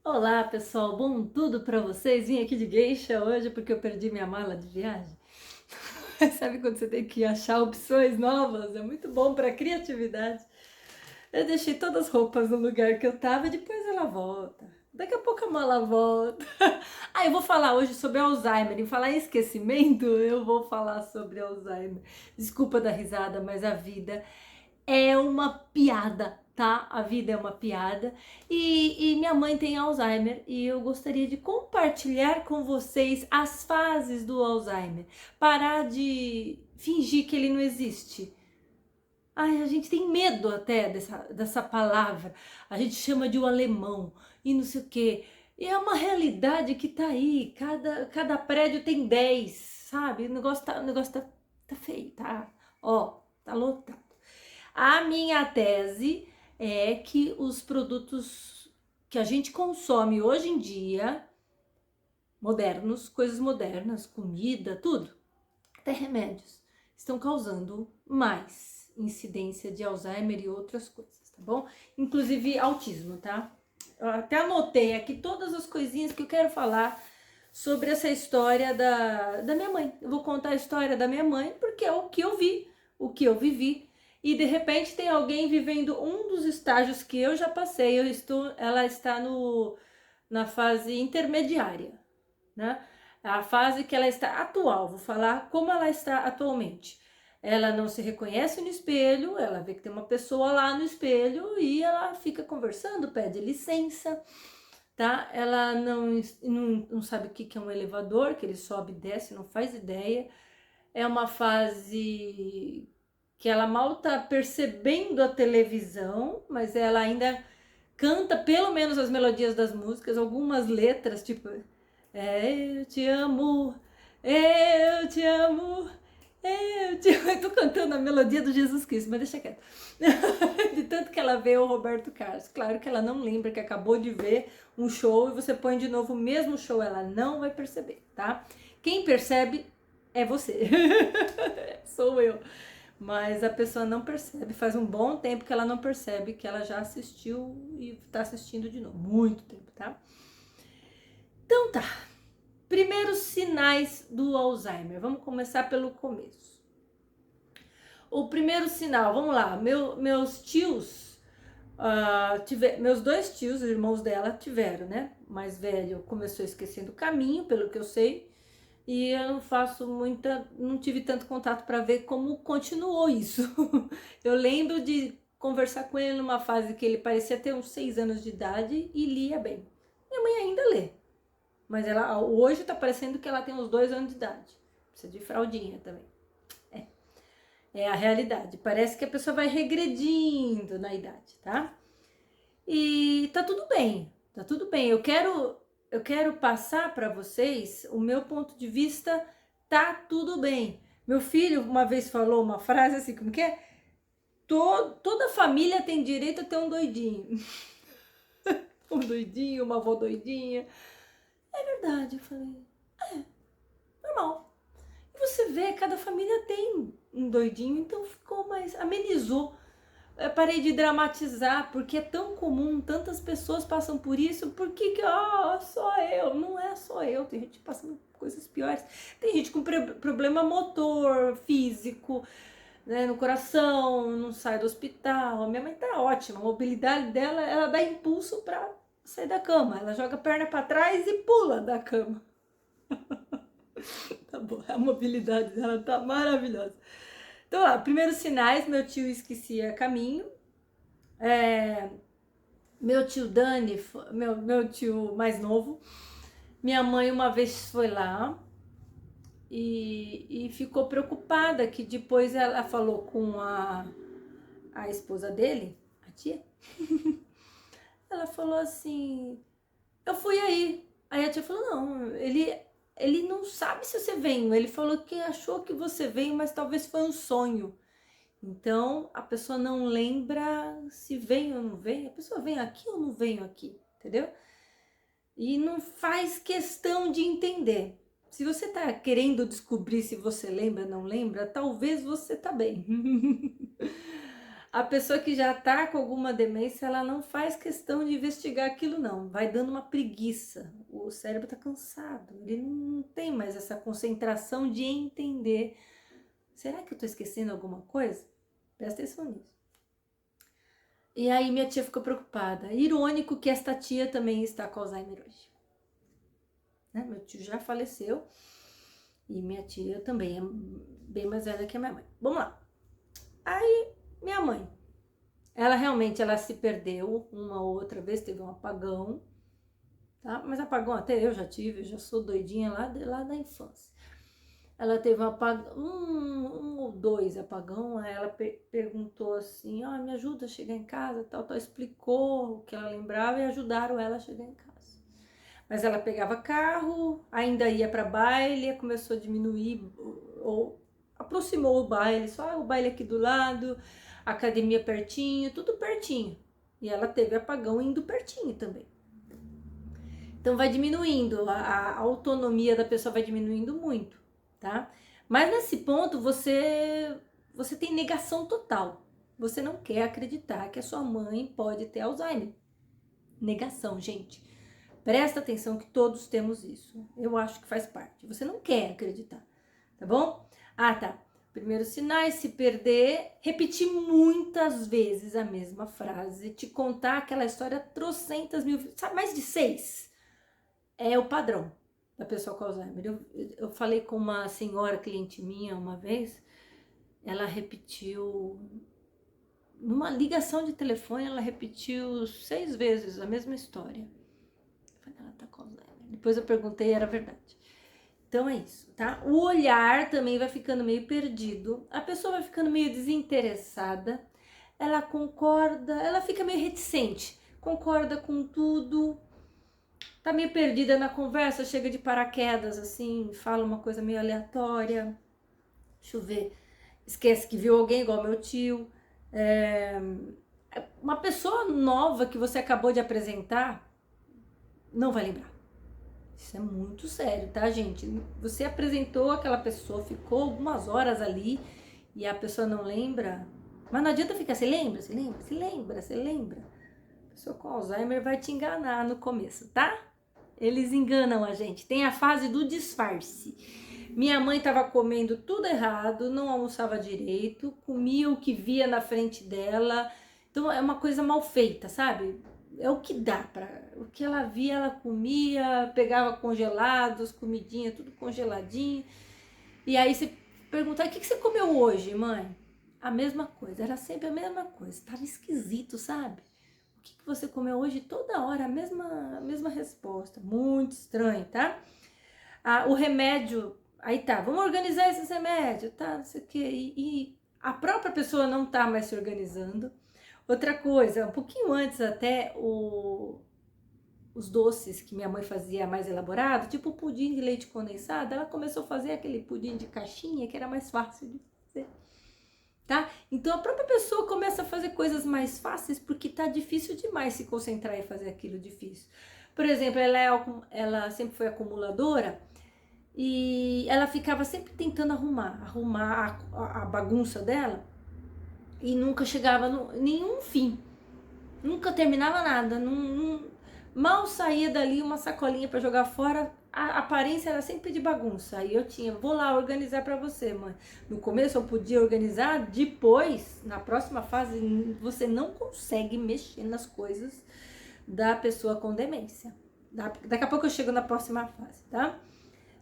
Olá, pessoal, bom tudo pra vocês? Vim aqui de geisha hoje porque eu perdi minha mala de viagem. Sabe quando você tem que achar opções novas? É muito bom pra criatividade. Eu deixei todas as roupas no lugar que eu tava e depois ela volta. Daqui a pouco a mala volta. Ah, eu vou falar hoje sobre Alzheimer. Em falar em esquecimento, eu vou falar sobre Alzheimer. Desculpa da risada, mas a vida é uma piada, tá? A vida é uma piada. E minha mãe tem Alzheimer e eu gostaria de compartilhar com vocês as fases do Alzheimer. Parar de fingir que ele não existe. Ai, a gente tem medo até dessa palavra. A gente chama de o alemão e não sei o quê. E é uma realidade que tá aí. Cada prédio tem 10, sabe? O negócio tá feio, tá? Ó, tá lotado. A minha tese é que os produtos que a gente consome hoje em dia, modernos, coisas modernas, comida, tudo, até remédios, estão causando mais incidência de Alzheimer e outras coisas, tá bom? Inclusive autismo, tá? Eu até anotei aqui todas as coisinhas que eu quero falar sobre essa história da minha mãe. Eu vou contar a história da minha mãe porque é o que eu vi, o que eu vivi. E de repente tem alguém vivendo um dos estágios que eu já passei. Ela está na fase intermediária, né? A fase que ela está atual, vou falar como ela está atualmente. Ela não se reconhece no espelho, ela vê que tem uma pessoa lá no espelho e ela fica conversando, pede licença, tá? Ela não sabe o que é um elevador, que ele sobe e desce, não faz ideia. É uma fase que ela mal tá percebendo a televisão, mas ela ainda canta pelo menos as melodias das músicas, algumas letras, tipo eu te amo, eu te amo, eu te amo. Eu tô cantando a melodia do Jesus Cristo, mas deixa quieto. De tanto que ela vê o Roberto Carlos. Claro que ela não lembra que acabou de ver um show e você põe de novo o mesmo show, ela não vai perceber, tá? Quem percebe é você. Sou eu. Mas a pessoa não percebe, faz um bom tempo que ela não percebe que ela já assistiu e tá assistindo de novo. Muito tempo, tá? Então tá. Primeiros sinais do Alzheimer. Vamos começar pelo começo. O primeiro sinal, vamos lá. Meus tios, meus dois tios, os irmãos dela, tiveram, né? O mais velho começou esquecendo o caminho, pelo que eu sei. E eu não faço não tive tanto contato para ver como continuou isso. Eu lembro de conversar com ele numa fase que ele parecia ter uns 6 anos de idade e lia bem. Minha mãe ainda lê, mas ela hoje tá parecendo que ela tem uns 2 anos de idade. Precisa de fraldinha também. É, é a realidade. Parece que a pessoa vai regredindo na idade, tá? E tá tudo bem, tá tudo bem. Eu quero passar para vocês o meu ponto de vista, tá tudo bem. Meu filho uma vez falou uma frase assim, como que é? Toda família tem direito a ter um doidinho. Um doidinho, uma avó doidinha. É verdade, eu falei, normal. E você vê, cada família tem um doidinho, então ficou mais, amenizou. Eu parei de dramatizar, porque é tão comum, tantas pessoas passam por isso, por que só eu? Não é só eu, tem gente passando coisas piores. Tem gente com problema motor, físico, né, no coração, não sai do hospital. A minha mãe tá ótima, a mobilidade dela, ela dá impulso pra sair da cama. Ela joga a perna pra trás e pula da cama. Tá bom, a mobilidade dela tá maravilhosa. Então, lá, primeiros sinais, meu tio esquecia caminho. Meu tio Dani, meu tio mais novo, minha mãe uma vez foi lá e ficou preocupada que depois ela falou com a esposa dele, a tia, ela falou assim, eu fui aí. Aí a tia falou, não, ele não sabe se você veio, ele falou que achou que você veio, mas talvez foi um sonho. Então, a pessoa não lembra se vem ou não vem, a pessoa vem aqui ou não vem aqui, entendeu? E não faz questão de entender. Se você tá querendo descobrir se você lembra ou não lembra, talvez você tá bem. A pessoa que já tá com alguma demência, ela não faz questão de investigar aquilo não, vai dando uma preguiça, o cérebro tá cansado, ele não tem mais essa concentração de entender, será que eu tô esquecendo alguma coisa? Presta atenção nisso. E aí minha tia ficou preocupada, irônico que esta tia também está com Alzheimer hoje, né? Meu tio já faleceu, e minha tia também é bem mais velha que a minha mãe. Vamos lá. Aí, minha mãe, ela realmente, ela se perdeu uma ou outra vez, teve um apagão, tá? Mas apagão até eu já tive, eu já sou doidinha lá da infância. Ela teve um apagão, um ou dois apagão, aí ela perguntou assim, me ajuda a chegar em casa, tal, explicou o que ela lembrava e ajudaram ela a chegar em casa. Mas ela pegava carro, ainda ia para baile, começou a diminuir, ou aproximou o baile, só o baile aqui do lado, a academia pertinho, tudo pertinho. E ela teve apagão indo pertinho também. Então vai diminuindo, a autonomia da pessoa vai diminuindo muito, tá? Mas nesse ponto você tem negação total. Você não quer acreditar que a sua mãe pode ter Alzheimer. Negação, gente. Presta atenção que todos temos isso. Eu acho que faz parte. Você não quer acreditar, tá bom? Tá. Primeiros sinais, se perder, repetir muitas vezes a mesma frase, te contar aquela história trocentas mil vezes, sabe, mais de 6. É o padrão da pessoa com Alzheimer. Eu falei com uma senhora cliente minha uma vez, ela repetiu, numa ligação de telefone, ela repetiu 6 vezes a mesma história. Ela tá com Alzheimer. Depois eu perguntei, era verdade. Então é isso, tá? O olhar também vai ficando meio perdido, a pessoa vai ficando meio desinteressada, ela concorda, ela fica meio reticente, concorda com tudo, tá meio perdida na conversa, chega de paraquedas assim, fala uma coisa meio aleatória, deixa eu ver, esquece que viu alguém igual meu tio, uma pessoa nova que você acabou de apresentar, não vai lembrar. Isso é muito sério, tá, gente? Você apresentou aquela pessoa, ficou algumas horas ali e a pessoa não lembra. Mas não adianta ficar, você lembra? A pessoa com Alzheimer vai te enganar no começo, tá? Eles enganam a gente. Tem a fase do disfarce. Minha mãe tava comendo tudo errado, não almoçava direito, comia o que via na frente dela. Então é uma coisa mal feita, sabe? É o que dá o que ela via, ela comia, pegava congelados, comidinha, tudo congeladinho. E aí você pergunta, o que você comeu hoje, mãe? A mesma coisa, era sempre a mesma coisa, tava esquisito, sabe? O que você comeu hoje? Toda hora, a mesma resposta, muito estranho, tá? O remédio, aí tá, vamos organizar esses remédios, tá, não sei o quê, e a própria pessoa não tá mais se organizando. Outra coisa, um pouquinho antes até, os doces que minha mãe fazia mais elaborado, tipo pudim de leite condensado, ela começou a fazer aquele pudim de caixinha que era mais fácil de fazer, tá? Então a própria pessoa começa a fazer coisas mais fáceis porque tá difícil demais se concentrar e fazer aquilo difícil. Por exemplo, ela sempre foi acumuladora e ela ficava sempre tentando arrumar a bagunça dela, e nunca chegava nenhum fim, nunca terminava nada, mal saía dali uma sacolinha para jogar fora, a aparência era sempre de bagunça. Aí eu vou lá organizar para você, mãe. No começo eu podia organizar, depois, na próxima fase, você não consegue mexer nas coisas da pessoa com demência. Daqui a pouco eu chego na próxima fase, tá?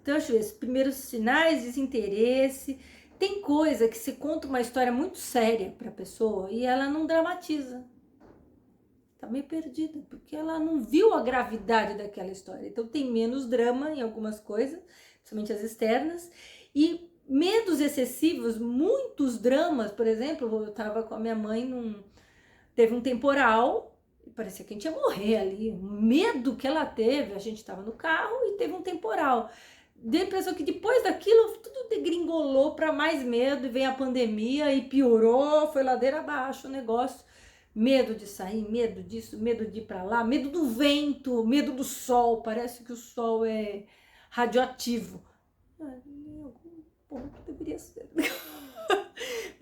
Então, deixa eu ver, os primeiros sinais, desinteresse. Tem coisa que se conta uma história muito séria para a pessoa e ela não dramatiza. Tá meio perdida, porque ela não viu a gravidade daquela história. Então tem menos drama em algumas coisas, principalmente as externas, e medos excessivos, muitos dramas. Por exemplo, eu tava com a minha mãe, teve um temporal, e parecia que a gente ia morrer ali. O medo que ela teve, a gente tava no carro e teve um temporal. Deu a impressão que depois daquilo tudo degringolou para mais medo, e veio a pandemia e piorou, foi ladeira abaixo o negócio. Medo de sair, medo disso, medo de ir para lá, medo do vento, medo do sol, parece que o sol é radioativo. Em algum ponto deveria ser.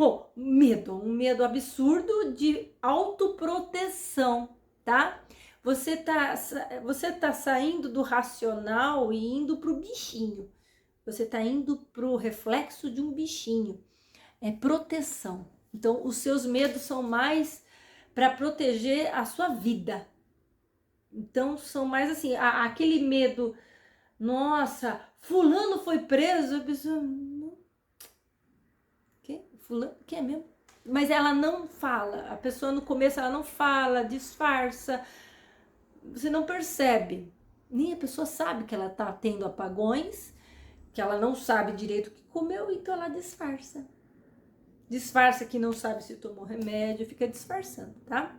Bom, um medo absurdo de autoproteção, tá? Você tá saindo do racional e indo pro bichinho. Você tá indo pro reflexo de um bichinho. É proteção. Então, os seus medos são mais para proteger a sua vida. Então, são mais assim, aquele medo, nossa, fulano foi preso, a pessoa, que? Fulano, que é mesmo? Mas ela não fala, a pessoa no começo ela não fala, disfarça, você não percebe, nem a pessoa sabe que ela tá tendo apagões, que ela não sabe direito o que comeu, então ela disfarça. Disfarça que não sabe se tomou remédio, fica disfarçando, tá?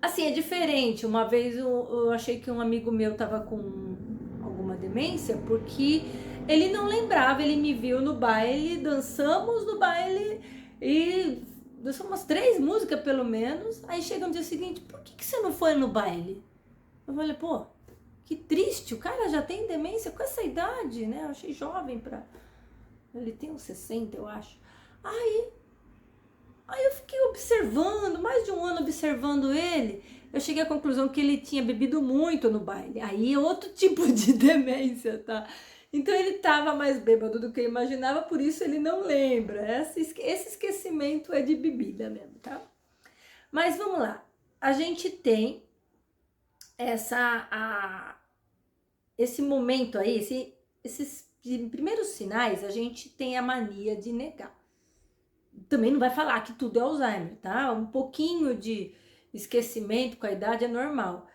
Assim, é diferente. Uma vez eu achei que um amigo meu tava com alguma demência, porque ele não lembrava, ele me viu no baile, dançamos no baile e dançamos umas 3 músicas pelo menos. Aí chega no dia seguinte, por que você não foi no baile? Eu falei, pô, que triste, o cara já tem demência com essa idade, né? Eu achei jovem pra... Ele tem uns 60, eu acho. Aí eu fiquei observando, mais de um ano observando ele. Eu cheguei à conclusão que ele tinha bebido muito no baile. Aí é outro tipo de demência, tá? Então ele tava mais bêbado do que eu imaginava, por isso ele não lembra. Esse esquecimento é de bebida mesmo, tá? Mas vamos lá. A gente tem esse momento aí, esses primeiros sinais, a gente tem a mania de negar. Também não vai falar que tudo é Alzheimer, tá? Um pouquinho de esquecimento com a idade é normal.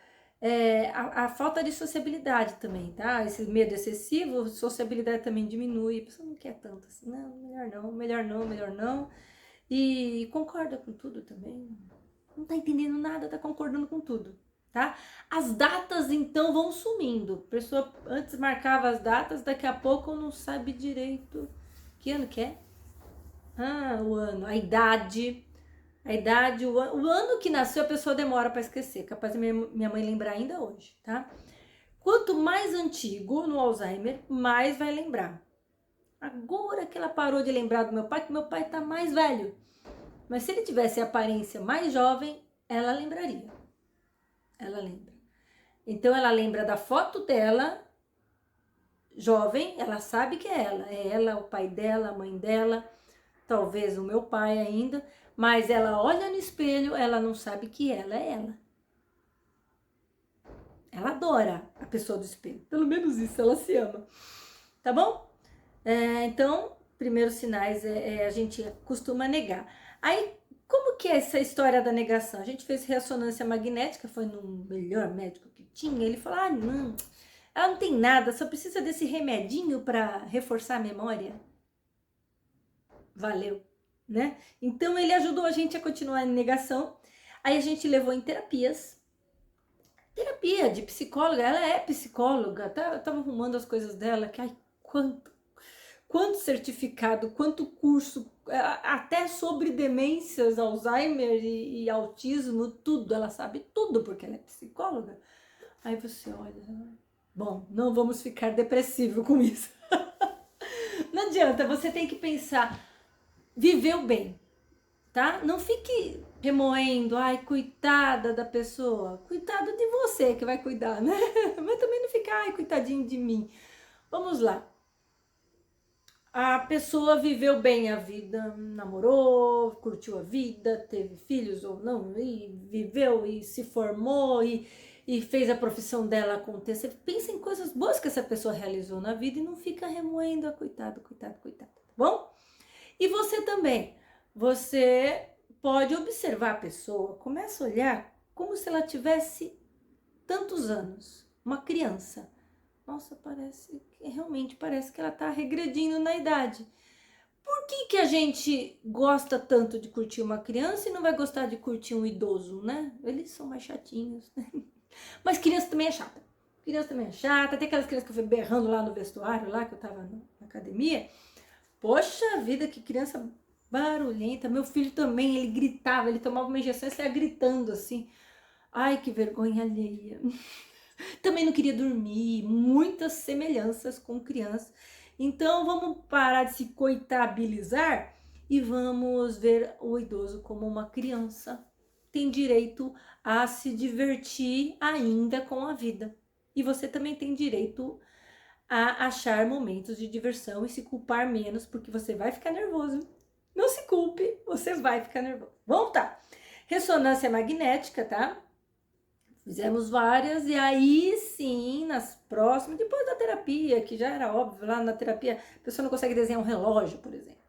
A falta de sociabilidade também, tá? Esse medo excessivo, sociabilidade também diminui. A pessoa não quer tanto assim, não, melhor não, melhor não, melhor não. E concorda com tudo também. Não tá entendendo nada, tá concordando com tudo, tá? As datas, então, vão sumindo. A pessoa antes marcava as datas, daqui a pouco não sabe direito que ano que é. O ano, a idade, o ano que nasceu a pessoa demora para esquecer, capaz de minha mãe lembrar ainda hoje, tá? Quanto mais antigo no Alzheimer, mais vai lembrar. Agora que ela parou de lembrar do meu pai, que meu pai tá mais velho. Mas se ele tivesse a aparência mais jovem, ela lembraria. Ela lembra. Então ela lembra da foto dela, jovem, ela sabe que é ela, o pai dela, a mãe dela, talvez o meu pai ainda, mas ela olha no espelho, ela não sabe que ela é ela. Ela adora a pessoa do espelho, pelo menos isso, ela se ama, tá bom? Então, primeiros sinais a gente costuma negar. Aí, como que é essa história da negação? A gente fez ressonância magnética, foi no melhor médico que tinha, ele falou, não, ela não tem nada, só precisa desse remedinho para reforçar a memória. Valeu, né? Então ele ajudou a gente a continuar em negação. Aí a gente levou em terapias. Terapia de psicóloga, ela é psicóloga, eu tava arrumando as coisas dela, que ai, quanto certificado, quanto curso, até sobre demências, Alzheimer e autismo, tudo, ela sabe tudo, porque ela é psicóloga. Aí você olha, bom, não vamos ficar depressivo com isso. Não adianta, você tem que pensar, viveu bem, tá? Não fique remoendo, ai, coitada da pessoa, coitada de você que vai cuidar, né? Mas também não ficar, ai, coitadinho de mim. Vamos lá. A pessoa viveu bem a vida, namorou, curtiu a vida, teve filhos ou não, e viveu e se formou e fez a profissão dela acontecer. Pensa em coisas boas que essa pessoa realizou na vida e não fica remoendo a coitado, tá bom? E você também, você pode observar a pessoa, começa a olhar como se ela tivesse tantos anos, uma criança. Nossa, realmente parece que ela tá regredindo na idade. Por que a gente gosta tanto de curtir uma criança e não vai gostar de curtir um idoso, né? Eles são mais chatinhos, né? Mas criança também é chata. Criança também é chata. Tem aquelas crianças que eu fui berrando lá no vestuário, lá que eu tava na academia. Poxa vida, que criança barulhenta. Meu filho também, ele gritava, ele tomava uma injeção e saia gritando assim. Ai, que vergonha alheia. Também não queria dormir, muitas semelhanças com criança. Então vamos parar de se coitabilizar e vamos ver o idoso como uma criança. Tem direito a se divertir ainda com a vida. E você também tem direito a achar momentos de diversão e se culpar menos, porque você vai ficar nervoso. Não se culpe, você vai ficar nervoso. Vamos tá. Ressonância magnética, tá? Fizemos várias e aí sim, nas próximas, depois da terapia, que já era óbvio, lá na terapia a pessoa não consegue desenhar um relógio, por exemplo.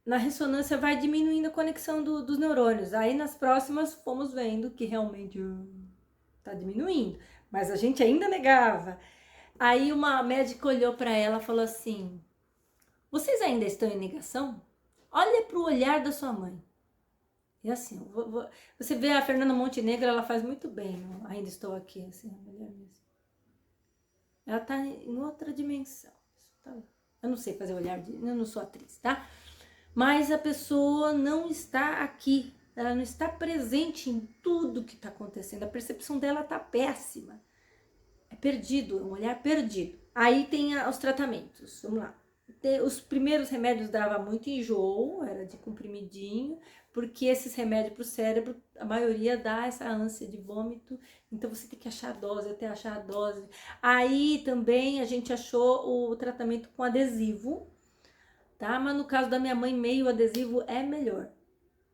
Na ressonância vai diminuindo a conexão dos neurônios. Aí nas próximas fomos vendo que realmente tá diminuindo, mas a gente ainda negava. Aí uma médica olhou para ela e falou assim: vocês ainda estão em negação? Olha para o olhar da sua mãe. E assim, você vê a Fernanda Montenegro, ela faz muito bem, não? Ainda estou aqui, assim, a mulher mesmo. Ela tá em outra dimensão. Eu não sei fazer olhar, eu não sou atriz, tá? Mas a pessoa não está aqui, ela não está presente em tudo que está acontecendo, a percepção dela está péssima. É perdido, é um olhar perdido. Aí tem os tratamentos, vamos lá. Os primeiros remédios dava muito enjoo, era de comprimidinho, porque esses remédios para o cérebro, a maioria dá essa ânsia de vômito, então você tem que achar a dose, até achar a dose. Aí também a gente achou o tratamento com adesivo, tá? Mas no caso da minha mãe, meio adesivo é melhor.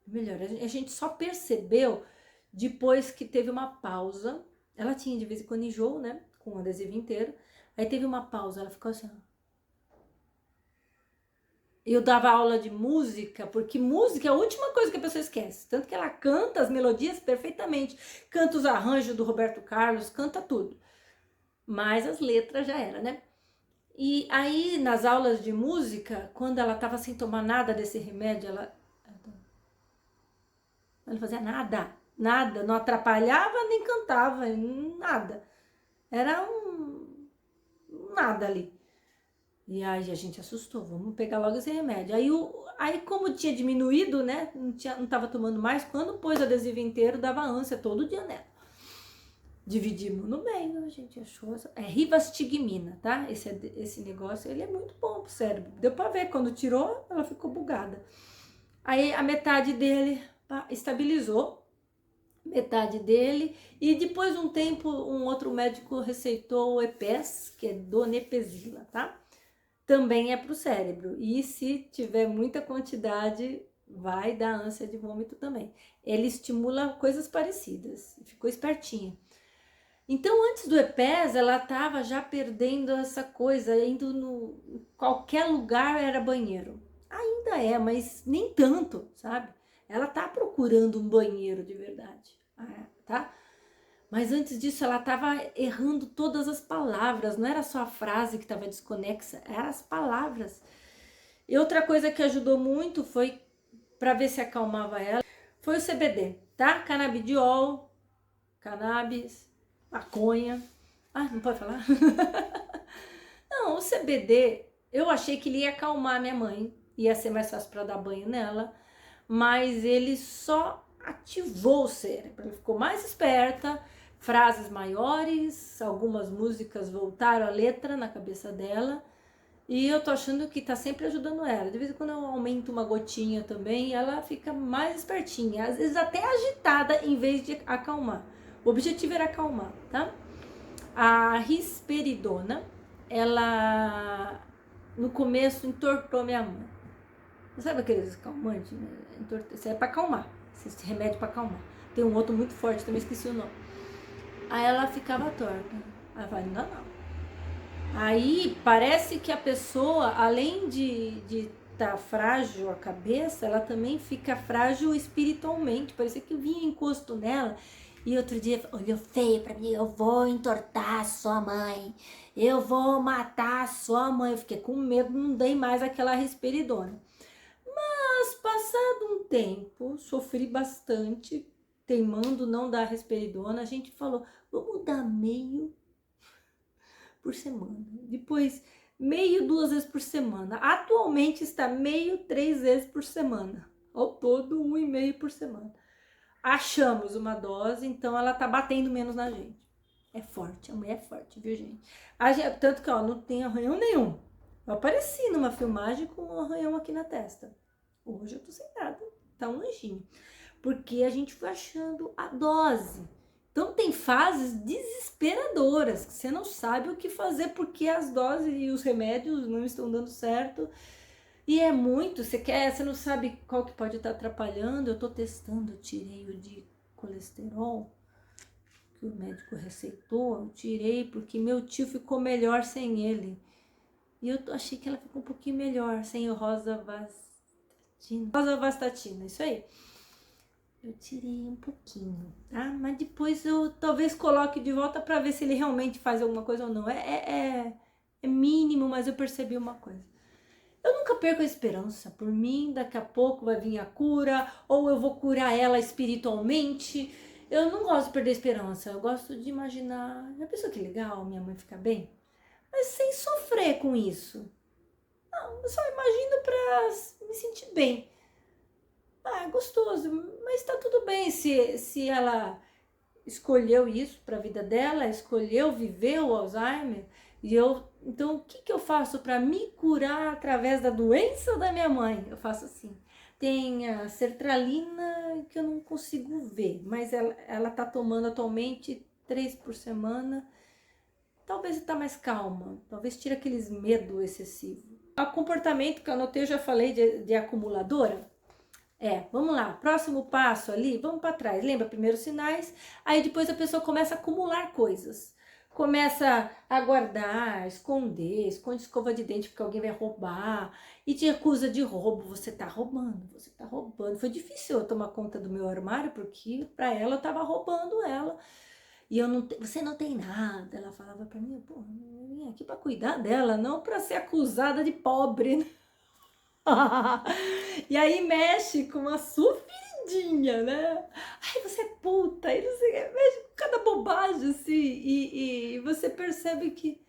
Melhor. A gente só percebeu depois que teve uma pausa. Ela tinha de vez em quando enjoo, né? Com o adesivo inteiro. Aí teve uma pausa, ela ficou assim, ó. Eu dava aula de música, porque música é a última coisa que a pessoa esquece. Tanto que ela canta as melodias perfeitamente. Canta os arranjos do Roberto Carlos, canta tudo. Mas as letras já era, né? E aí, nas aulas de música, quando ela tava sem tomar nada desse remédio, ela não fazia nada, nada, não atrapalhava nem cantava, nada. Era nada ali. E aí a gente assustou, vamos pegar logo esse remédio. Aí como tinha diminuído, né, não tava tomando mais, quando pôs o adesivo inteiro, dava ânsia todo dia nela. Dividimos no meio, a gente achou. É rivastigmina, tá? Esse negócio, ele é muito bom pro cérebro. Deu pra ver, quando tirou, ela ficou bugada. Aí a metade dele estabilizou, metade dele, e depois de um tempo, um outro médico receitou o EPES, que é donepezila, tá? Também é pro cérebro. E se tiver muita quantidade, vai dar ânsia de vômito também. Ele estimula coisas parecidas. Ficou espertinha. Então, antes do EPES, ela estava já perdendo essa coisa, indo no qualquer lugar era banheiro. Ainda é, mas nem tanto, sabe? Ela tá procurando um banheiro de verdade, tá? Mas antes disso, ela estava errando todas as palavras, não era só a frase que estava desconexa, eram as palavras. E outra coisa que ajudou muito foi, para ver se acalmava ela, foi o CBD, tá? Canabidiol, cannabis, maconha. Ah, não pode falar? Não, o CBD, eu achei que ele ia acalmar minha mãe, ia ser mais fácil para dar banho nela, mas ele só ativou o cérebro, ela ficou mais esperta, frases maiores, algumas músicas voltaram a letra na cabeça dela, e eu tô achando que tá sempre ajudando ela. De vez em quando eu aumento uma gotinha também, ela fica mais espertinha, às vezes até agitada em vez de acalmar. O objetivo era acalmar, tá? A risperidona, ela no começo entortou minha mãe. Sabe aqueles calmantes? Isso é pra acalmar, esse remédio pra acalmar. Tem um outro muito forte, também esqueci o nome. Aí ela ficava torta. Aí eu falei, não. Aí parece que a pessoa, além de tá frágil a cabeça, ela também fica frágil espiritualmente. Parecia que eu vinha encosto nela. E outro dia olhou feio pra mim, eu vou entortar a sua mãe, eu vou matar a sua mãe. Eu fiquei com medo, não dei mais aquela risperidona. Mas passado um tempo, sofri bastante, teimando não dar risperidona, a gente falou, vamos dar meio por semana. Depois, meio 2 vezes por semana. Atualmente está meio 3 vezes por semana. Ao todo, 1,5 por semana. Achamos uma dose, então ela tá batendo menos na gente. É forte, a mulher é forte, viu, gente? Tanto que, ó, não tem arranhão nenhum. Eu apareci numa filmagem com um arranhão aqui na testa. Hoje eu tô sem nada, tá um anjinho. Porque a gente foi achando a dose. Então tem fases desesperadoras, que você não sabe o que fazer porque as doses e os remédios não estão dando certo. E é muito, você não sabe qual que pode estar atrapalhando. Eu tô testando, eu tirei o de colesterol, que o médico receitou, eu tirei porque meu tio ficou melhor sem ele. E eu achei que ela ficou um pouquinho melhor sem o rosuvastatina, isso aí. Eu tirei um pouquinho, tá? Mas depois eu talvez coloque de volta para ver se ele realmente faz alguma coisa ou não. É mínimo, mas eu percebi uma coisa. Eu nunca perco a esperança. Por mim, daqui a pouco vai vir a cura, ou eu vou curar ela espiritualmente. Eu não gosto de perder a esperança. Eu gosto de imaginar. Já pensou que legal minha mãe ficar bem? Mas sem sofrer com isso. Não, eu só imagino para me sentir bem. Ah, é gostoso, mas tá tudo bem se ela escolheu isso para a vida dela, escolheu viver o Alzheimer. E eu, então o que eu faço para me curar através da doença da minha mãe? Eu faço assim. Tem a sertralina que eu não consigo ver, mas ela tá tomando atualmente 3 por semana. Talvez está mais calma, talvez tire aqueles medo excessivo. O comportamento que eu anotei, eu já falei de acumuladora. Vamos lá, próximo passo ali, vamos para trás, lembra? Primeiros sinais, aí depois a pessoa começa a acumular coisas. Começa a guardar, esconder, esconde escova de dente porque alguém vai roubar e te acusa de roubo, você tá roubando, você tá roubando. Foi difícil eu tomar conta do meu armário porque para ela eu tava roubando ela. E eu não, você não tem nada. Ela falava para mim, pô, eu vim aqui para cuidar dela, não para ser acusada de pobre. E aí mexe com uma sofridinha, né? Ai, você é puta, e não sei, mexe com cada bobagem, assim, e você percebe que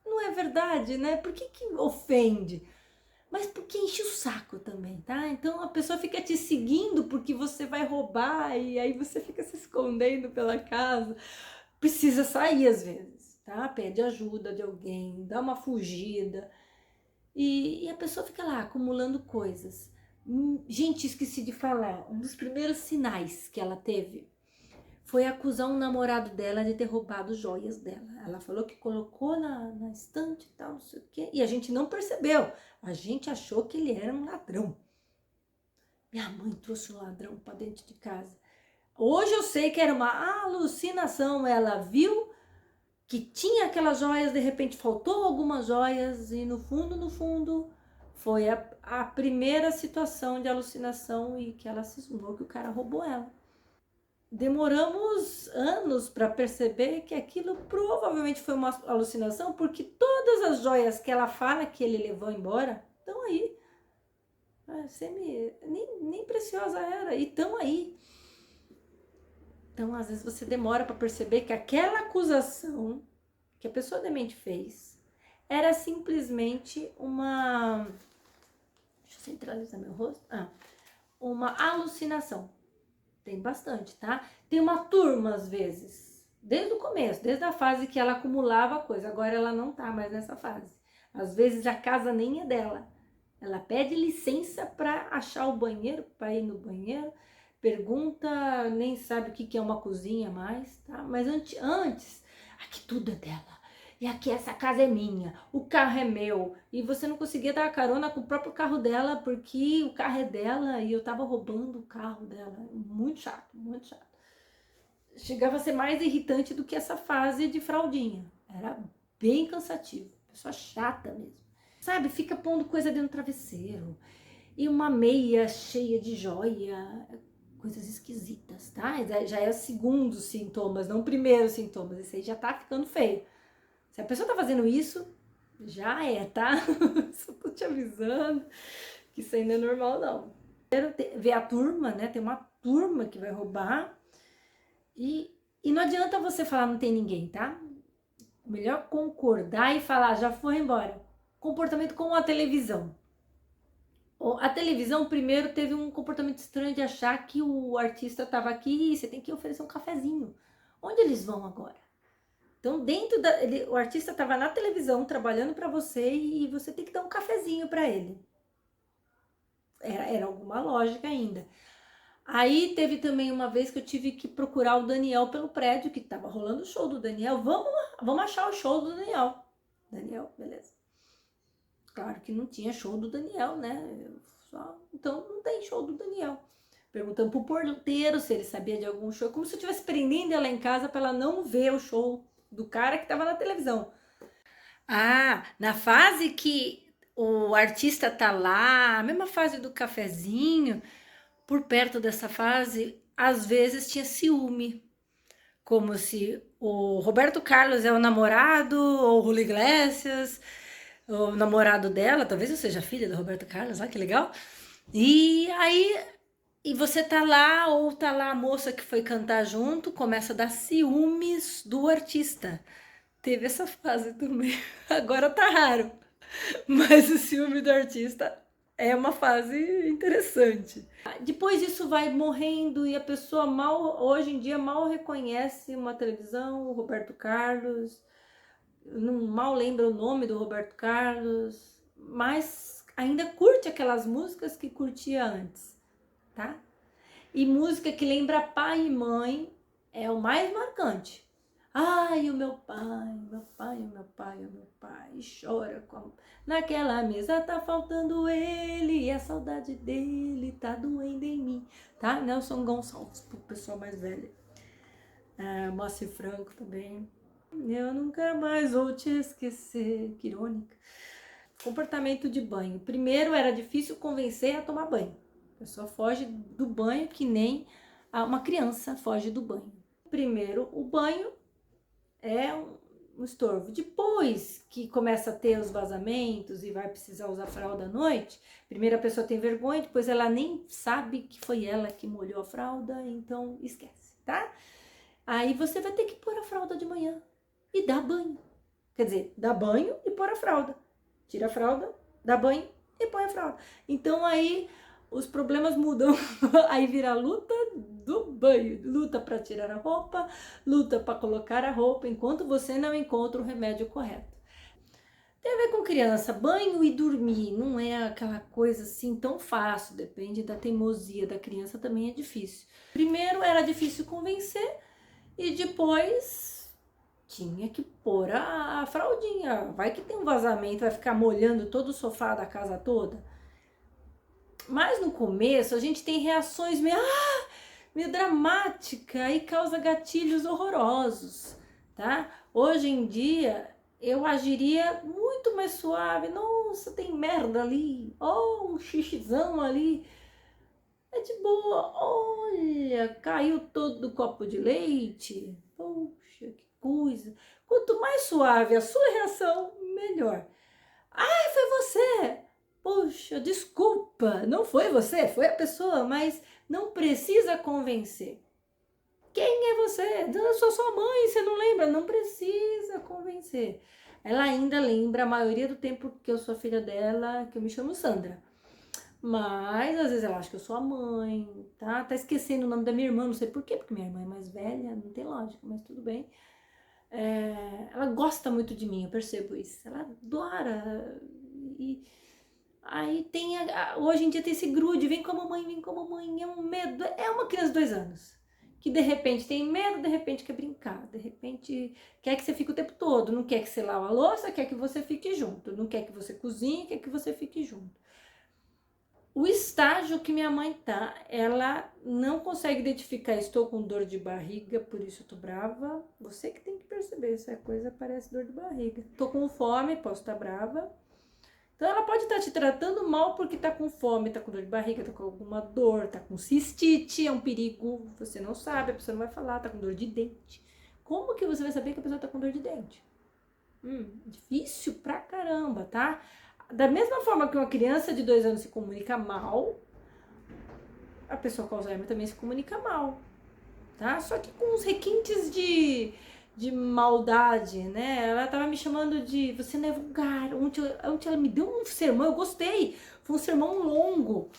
não é verdade, né? Por que ofende? Mas porque enche o saco também, tá? Então a pessoa fica te seguindo porque você vai roubar e aí você fica se escondendo pela casa. Precisa sair às vezes, tá? Pede ajuda de alguém, dá uma fugida. E a pessoa fica lá acumulando coisas. Gente, esqueci de falar. Um dos primeiros sinais que ela teve foi acusar um namorado dela de ter roubado joias dela. Ela falou que colocou na estante e tal, não sei o quê. E a gente não percebeu. A gente achou que ele era um ladrão. Minha mãe trouxe um ladrão para dentro de casa. Hoje eu sei que era uma alucinação. Ela viu que tinha aquelas joias, de repente faltou algumas joias e no fundo, foi a primeira situação de alucinação e que ela cismou que o cara roubou ela. Demoramos anos para perceber que aquilo provavelmente foi uma alucinação, porque todas as joias que ela fala que ele levou embora estão aí. Nem preciosa era, e estão aí. Então, às vezes você demora para perceber que aquela acusação que a pessoa demente fez era simplesmente uma... Deixa eu centralizar meu rosto. Uma alucinação. Tem bastante, tá? Tem uma turma, às vezes, desde o começo, desde a fase que ela acumulava coisa. Agora ela não tá mais nessa fase. Às vezes a casa nem é dela. Ela pede licença para achar o banheiro, para ir no banheiro. Pergunta, nem sabe o que é uma cozinha mais, tá? Mas antes, aqui tudo é dela. E aqui essa casa é minha, o carro é meu. E você não conseguia dar carona com o próprio carro dela, porque o carro é dela e eu tava roubando o carro dela. Muito chato, muito chato. Chegava a ser mais irritante do que essa fase de fraldinha. Era bem cansativo, pessoa chata mesmo. Sabe, fica pondo coisa dentro do travesseiro. E uma meia cheia de joia, coisas esquisitas, tá? Já é o segundo sintomas, não o primeiro sintomas. Esse aí já tá ficando feio. Se a pessoa tá fazendo isso, já tá? Só tô te avisando que isso ainda não é normal, não. Quero ver a turma, né? Tem uma turma que vai roubar. E não adianta você falar não tem ninguém, tá? Melhor concordar e falar já foi embora. Comportamento com a televisão. A televisão primeiro teve um comportamento estranho de achar que o artista estava aqui e você tem que oferecer um cafezinho. Onde eles vão agora? Então, o artista estava na televisão trabalhando para você e você tem que dar um cafezinho para ele. Era alguma lógica ainda. Aí teve também uma vez que eu tive que procurar o Daniel pelo prédio, que tava rolando o show do Daniel. Vamos achar o show do Daniel. Daniel, beleza. Claro que não tinha show do Daniel, né? Então não tem show do Daniel. Perguntando pro porteiro se ele sabia de algum show, como se eu estivesse prendendo ela em casa para ela não ver o show do cara que tava na televisão. Ah, na fase que o artista tá lá, a mesma fase do cafezinho, por perto dessa fase, às vezes tinha ciúme, como se o Roberto Carlos é o namorado, ou o Julio Iglesias, o namorado dela, talvez eu seja filha do Roberto Carlos, olha que legal. E aí, e você tá lá, ou tá lá a moça que foi cantar junto, começa a dar ciúmes do artista. Teve essa fase também. Agora tá raro. Mas o ciúme do artista é uma fase interessante. Depois isso vai morrendo e a pessoa hoje em dia mal reconhece uma televisão, o Roberto Carlos, não mal lembra o nome do Roberto Carlos, mas ainda curte aquelas músicas que curtia antes, tá? E música que lembra pai e mãe é o mais marcante. Ai, o meu pai, o meu pai, o meu pai, o meu pai, chora com... Naquela mesa tá faltando ele, e a saudade dele tá doendo em mim, tá? Nelson Gonçalves, pro pessoal mais velho. Moacir Franco também. Eu nunca mais vou te esquecer, que irônica. Comportamento de banho. Primeiro era difícil convencer a tomar banho. A pessoa foge do banho que nem uma criança foge do banho. Primeiro, o banho é um estorvo. Depois que começa a ter os vazamentos e vai precisar usar fralda à noite, primeiro a pessoa tem vergonha, depois ela nem sabe que foi ela que molhou a fralda, então esquece, tá? Aí você vai ter que pôr a fralda de manhã e dar banho. Quer dizer, dá banho e pôr a fralda. Tira a fralda, dá banho e põe a fralda. Então aí os problemas mudam. Aí vira a luta do banho, luta para tirar a roupa, luta para colocar a roupa, enquanto você não encontra o remédio correto. Tem a ver com criança, banho e dormir não é aquela coisa assim tão fácil, depende da teimosia da criança, também é difícil. Primeiro era difícil convencer e depois tinha que pôr a fraldinha. Vai que tem um vazamento, vai ficar molhando todo o sofá da casa toda. Mas no começo a gente tem reações meio dramática e causa gatilhos horrorosos, tá? Hoje em dia eu agiria muito mais suave. Nossa, tem merda ali, oh, um xixizão ali. É de boa. Olha, caiu todo o copo de leite. Poxa, que coisa. Quanto mais suave a sua reação, melhor. Ai, foi você. Poxa, desculpa, não foi você, foi a pessoa, mas não precisa convencer. Quem é você? Eu sou sua mãe, você não lembra? Não precisa convencer. Ela ainda lembra a maioria do tempo que eu sou filha dela, que eu me chamo Sandra. Mas às vezes ela acha que eu sou a mãe, tá? Tá esquecendo o nome da minha irmã, não sei por quê, porque minha irmã é mais velha, não tem lógica, mas tudo bem. Ela gosta muito de mim, eu percebo isso. Ela adora. E aí tem, hoje em dia tem esse grude, vem com a mamãe, é um medo. É uma criança de 2 anos, que de repente tem medo, de repente quer brincar, de repente quer que você fique o tempo todo, não quer que você lave a louça, quer que você fique junto, não quer que você cozinhe, quer que você fique junto. O estágio que minha mãe tá, ela não consegue identificar, estou com dor de barriga, por isso eu tô brava. Você que tem que perceber se a coisa parece dor de barriga. Tô com fome, posso estar brava. Então ela pode estar te tratando mal porque tá com fome, tá com dor de barriga, tá com alguma dor, tá com cistite, é um perigo, você não sabe, a pessoa não vai falar, tá com dor de dente. Como que você vai saber que a pessoa tá com dor de dente? Difícil pra caramba, tá? Da mesma forma que uma criança de 2 anos se comunica mal, a pessoa com Alzheimer também se comunica mal, tá? Só que com uns requintes de maldade, né? Ela tava me chamando de você não é vulgar. Ontem ela me deu um sermão, eu gostei. Foi um sermão longo.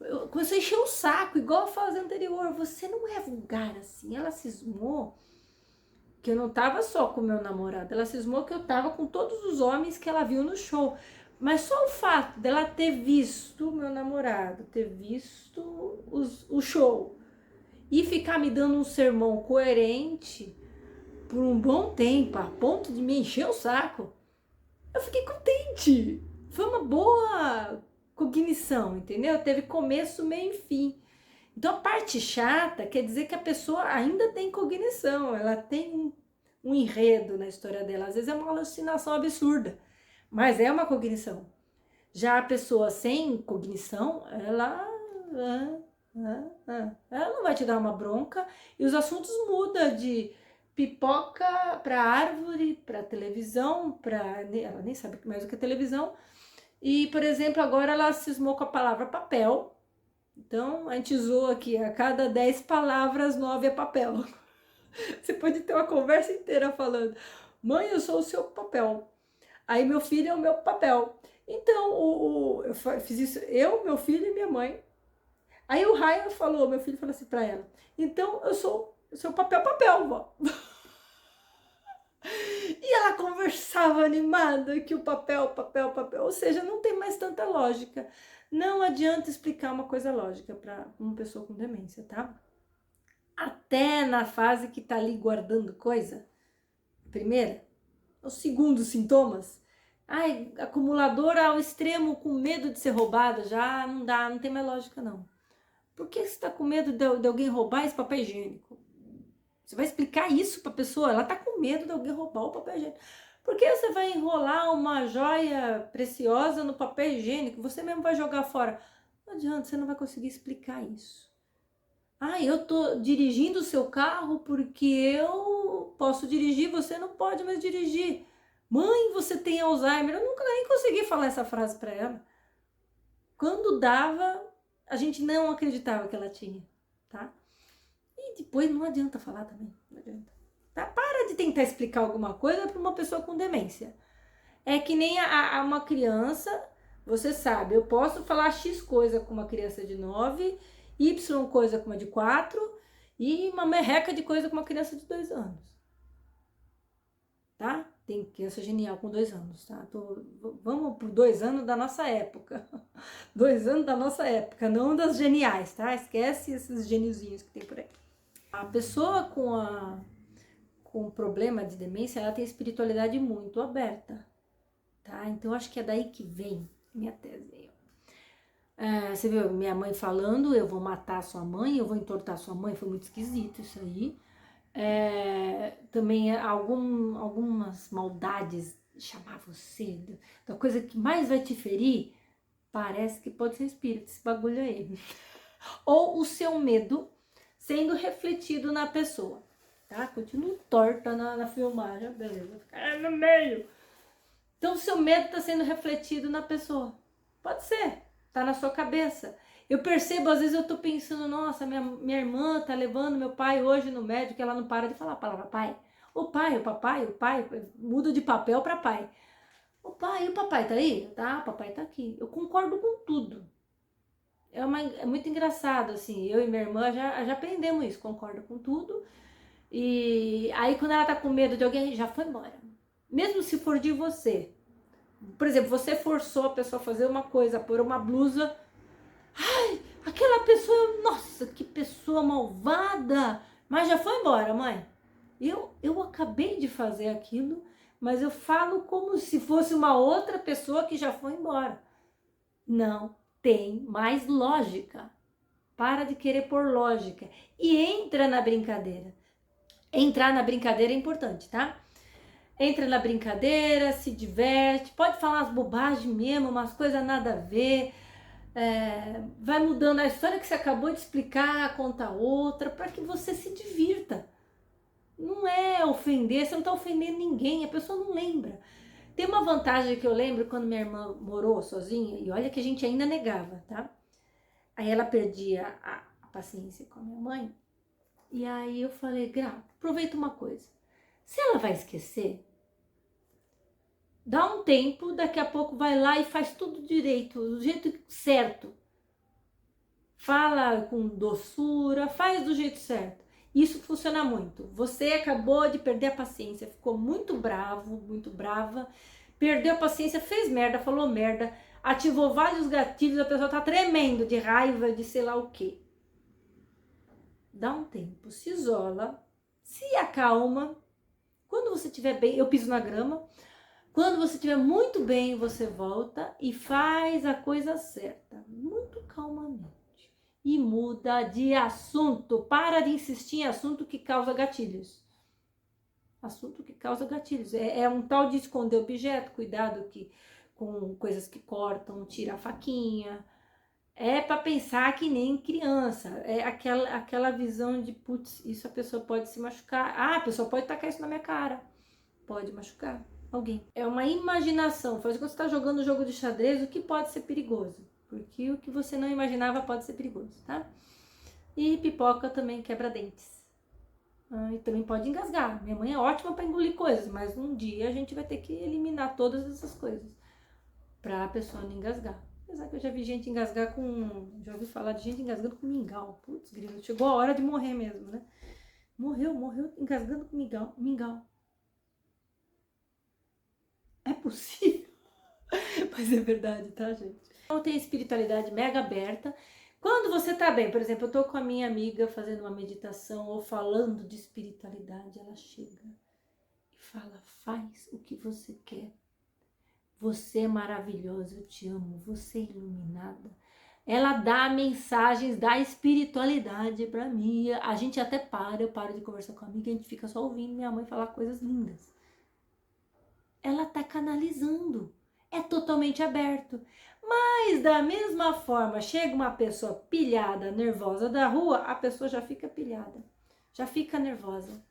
Eu comecei a encher o saco, igual a fase anterior. Você não é vulgar assim. Ela cismou que eu não tava só com meu namorado. Ela cismou que eu tava com todos os homens que ela viu no show. Mas só o fato dela ter visto meu namorado, ter visto o show e ficar me dando um sermão coerente por um bom tempo, a ponto de me encher o saco, eu fiquei contente. Foi uma boa cognição, entendeu? Teve começo, meio e fim. Então a parte chata quer dizer que a pessoa ainda tem cognição, ela tem um enredo na história dela. Às vezes é uma alucinação absurda, mas é uma cognição. Já a pessoa sem cognição, ela não vai te dar uma bronca e os assuntos mudam de pipoca para árvore, para televisão, ela nem sabe mais o que é televisão. E, por exemplo, agora ela cismou com a palavra papel. Então, a gente zoa aqui, a cada 10 palavras, 9 é papel. Você pode ter uma conversa inteira falando, mãe, eu sou o seu papel. Aí meu filho é o meu papel. Então, eu fiz isso, eu, meu filho e minha mãe. Aí o Ryan falou, meu filho falou assim pra ela, então eu sou o seu papel, vó. E ela conversava animada que o papel, ou seja, não tem mais tanta lógica. Não adianta explicar uma coisa lógica para uma pessoa com demência, tá? Até na fase que tá ali guardando coisa, primeira, os segundos sintomas, ai, acumuladora ao extremo com medo de ser roubada, já não dá, não tem mais lógica não. Por que você tá com medo de alguém roubar esse papel higiênico? Você vai explicar isso para a pessoa? Ela tá com medo de alguém roubar o papel higiênico. Por que você vai enrolar uma joia preciosa no papel higiênico? Você mesmo vai jogar fora. Não adianta, você não vai conseguir explicar isso. Ah, eu tô dirigindo o seu carro porque eu posso dirigir, você não pode mais dirigir. Mãe, você tem Alzheimer. Eu nunca nem consegui falar essa frase para ela. Quando dava, a gente não acreditava que ela tinha, tá? E depois não adianta falar também, não adianta. Tá? Para de tentar explicar alguma coisa para uma pessoa com demência. É que nem uma criança, você sabe, eu posso falar X coisa com uma criança de 9, Y coisa com uma de 4 e uma merreca de coisa com uma criança de 2 anos. Tá? Tem criança genial com 2 anos, tá? Vamos por 2 anos da nossa época. 2 anos da nossa época, não das geniais, tá? Esquece esses geniozinhos que tem por aí. A pessoa com problema de demência, ela tem a espiritualidade muito aberta, tá? Então, acho que é daí que vem minha tese. Você viu minha mãe falando, eu vou matar sua mãe, eu vou entortar sua mãe, foi muito esquisito isso aí. Também algumas maldades, chamar você, da coisa que mais vai te ferir, parece que pode ser espírito, esse bagulho aí. Ou o seu medo sendo refletido na pessoa, tá? Continuo torta na filmagem, beleza, ficar no meio. Então, o seu medo tá sendo refletido na pessoa. Pode ser, tá na sua cabeça. Eu percebo, às vezes eu tô pensando, nossa, minha irmã tá levando meu pai hoje no médico, ela não para de falar a palavra pai. O pai, o papai, muda de papel para pai. O papai tá aí? Tá, o papai tá aqui. Eu concordo com tudo. É muito engraçado, assim, eu e minha irmã já aprendemos isso, concorda com tudo. E aí quando ela tá com medo de alguém, já foi embora. Mesmo se for de você. Por exemplo, você forçou a pessoa a fazer uma coisa, pôr uma blusa. Ai, aquela pessoa, nossa, que pessoa malvada. Mas já foi embora, mãe. Eu acabei de fazer aquilo, mas eu falo como se fosse uma outra pessoa que já foi embora. Não tem mais lógica. Para de querer pôr lógica e entra na brincadeira. Entrar na brincadeira é importante, tá? Entra na brincadeira, se diverte, pode falar umas bobagens mesmo, umas coisas nada a ver. Vai mudando a história que você acabou de explicar, conta outra, para que você se divirta. Não é ofender, você não tá ofendendo ninguém, a pessoa não lembra. Tem uma vantagem que eu lembro quando minha irmã morou sozinha, e olha que a gente ainda negava, tá? Aí ela perdia a paciência com a minha mãe. E aí eu falei, Gra, aproveita uma coisa. Se ela vai esquecer, dá um tempo, daqui a pouco vai lá e faz tudo direito, do jeito certo. Fala com doçura, faz do jeito certo. Isso funciona muito. Você acabou de perder a paciência, ficou muito bravo, muito brava, perdeu a paciência, fez merda, falou merda, ativou vários gatilhos, a pessoa tá tremendo de raiva, de sei lá o quê. Dá um tempo, se isola, se acalma. Quando você estiver bem, eu piso na grama. Quando você estiver muito bem, você volta e faz a coisa certa, muito calmamente. E muda de assunto. Para de insistir em assunto que causa gatilhos. Assunto que causa gatilhos. É um tal de esconder objeto, cuidado com coisas que cortam, tira a faquinha. É para pensar que nem criança. É aquela visão de, putz, isso a pessoa pode se machucar. Ah, a pessoa pode tacar isso na minha cara. Pode machucar alguém. É uma imaginação. Faz quando você está jogando jogo de xadrez, o que pode ser perigoso. Porque o que você não imaginava pode ser perigoso, tá? E pipoca também quebra dentes. E também pode engasgar. Minha mãe é ótima para engolir coisas, mas um dia a gente vai ter que eliminar todas essas coisas para a pessoa não engasgar. Apesar que eu já vi gente engasgar com... Já ouvi falar de gente engasgando com mingau. Putz, grilo, chegou a hora de morrer mesmo, né? Morreu engasgando com mingau. É possível? Mas é verdade, tá, gente? Então tem espiritualidade mega aberta. Quando você tá bem, por exemplo, eu tô com a minha amiga fazendo uma meditação ou falando de espiritualidade, ela chega e fala, faz o que você quer. Você é maravilhosa, eu te amo, você é iluminada. Ela dá mensagens da espiritualidade pra mim. A gente até eu paro de conversar com a amiga, a gente fica só ouvindo minha mãe falar coisas lindas. Ela tá canalizando. É totalmente aberto. Mas da mesma forma, chega uma pessoa pilhada, nervosa da rua, a pessoa já fica pilhada, já fica nervosa.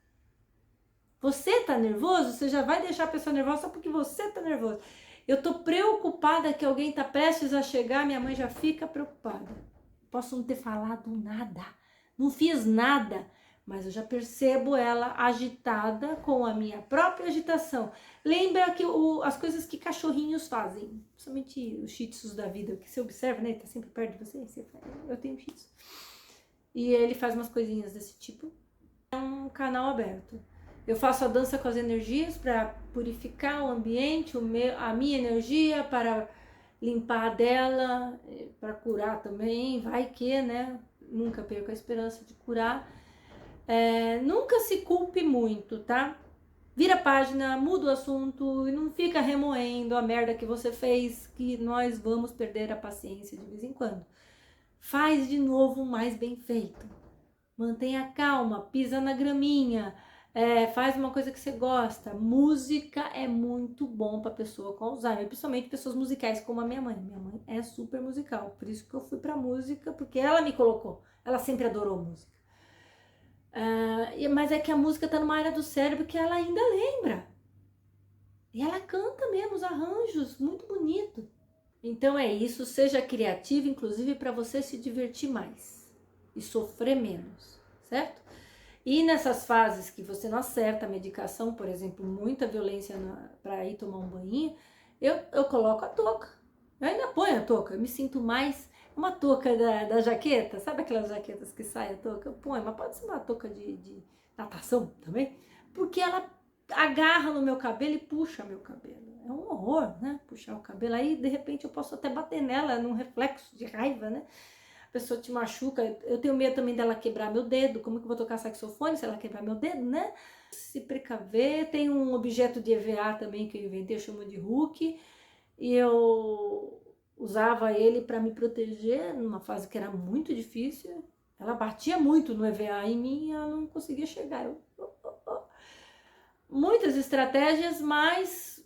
Você tá nervoso, você já vai deixar a pessoa nervosa só porque você tá nervoso. Eu tô preocupada que alguém tá prestes a chegar, minha mãe já fica preocupada. Posso não ter falado nada, não fiz nada, mas eu já percebo ela agitada com a minha própria agitação. Lembra que as coisas que cachorrinhos fazem, principalmente os shih tzus da vida, que você observa, né? Ele tá sempre perto de você. Eu tenho shih tzu. E ele faz umas coisinhas desse tipo. É um canal aberto. Eu faço a dança com as energias para purificar o ambiente, a minha energia, para limpar a dela, para curar também. Vai que, né? Nunca perco a esperança de curar. Nunca se culpe muito, tá? Vira a página, muda o assunto e não fica remoendo a merda que você fez, que nós vamos perder a paciência de vez em quando. Faz de novo mais bem feito. Mantenha calma, pisa na graminha, faz uma coisa que você gosta. Música é muito bom para pessoa com Alzheimer, principalmente pessoas musicais como a minha mãe. Minha mãe é super musical, por isso que eu fui pra música, porque ela me colocou. Ela sempre adorou música. Mas é que a música tá numa área do cérebro que ela ainda lembra. E ela canta mesmo os arranjos, muito bonito. Então é isso, seja criativo, inclusive para você se divertir mais e sofrer menos, certo? E nessas fases que você não acerta a medicação, por exemplo, muita violência para ir tomar um banho, eu coloco a touca. Eu ainda ponho a touca, eu me sinto mais... Uma touca da jaqueta, sabe aquelas jaquetas que saem a touca? Eu ponho, mas pode ser uma touca de natação também, porque ela agarra no meu cabelo e puxa meu cabelo. É um horror, né? Puxar o cabelo. Aí, de repente, eu posso até bater nela num reflexo de raiva, né? A pessoa te machuca. Eu tenho medo também dela quebrar meu dedo. Como que eu vou tocar saxofone se ela quebrar meu dedo, né? Se precaver. Tem um objeto de EVA também que eu inventei, eu chamo de hook. E eu usava ele para me proteger numa fase que era muito difícil. Ela batia muito no EVA em mim e ela não conseguia chegar. Muitas estratégias, mas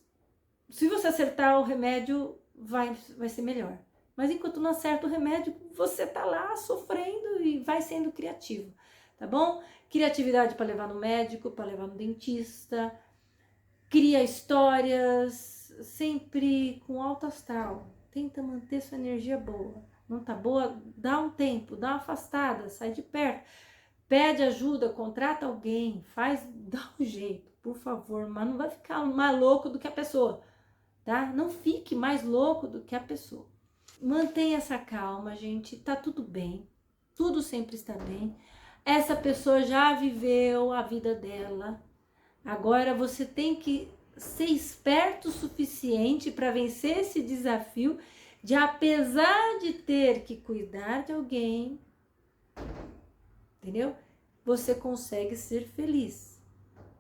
se você acertar o remédio, vai ser melhor. Mas enquanto não acerta o remédio, você tá lá sofrendo e vai sendo criativo, tá bom? Criatividade para levar no médico, para levar no dentista. Cria histórias, sempre com alto astral. Tenta manter sua energia boa. Não tá boa? Dá um tempo, dá uma afastada, sai de perto. Pede ajuda, contrata alguém, dá um jeito, por favor, mas não vai ficar mais louco do que a pessoa, tá? Não fique mais louco do que a pessoa. Mantenha essa calma, gente, tá tudo bem, tudo sempre está bem. Essa pessoa já viveu a vida dela, agora você tem que ser esperto o suficiente para vencer esse desafio de, apesar de ter que cuidar de alguém, entendeu? Você consegue ser feliz.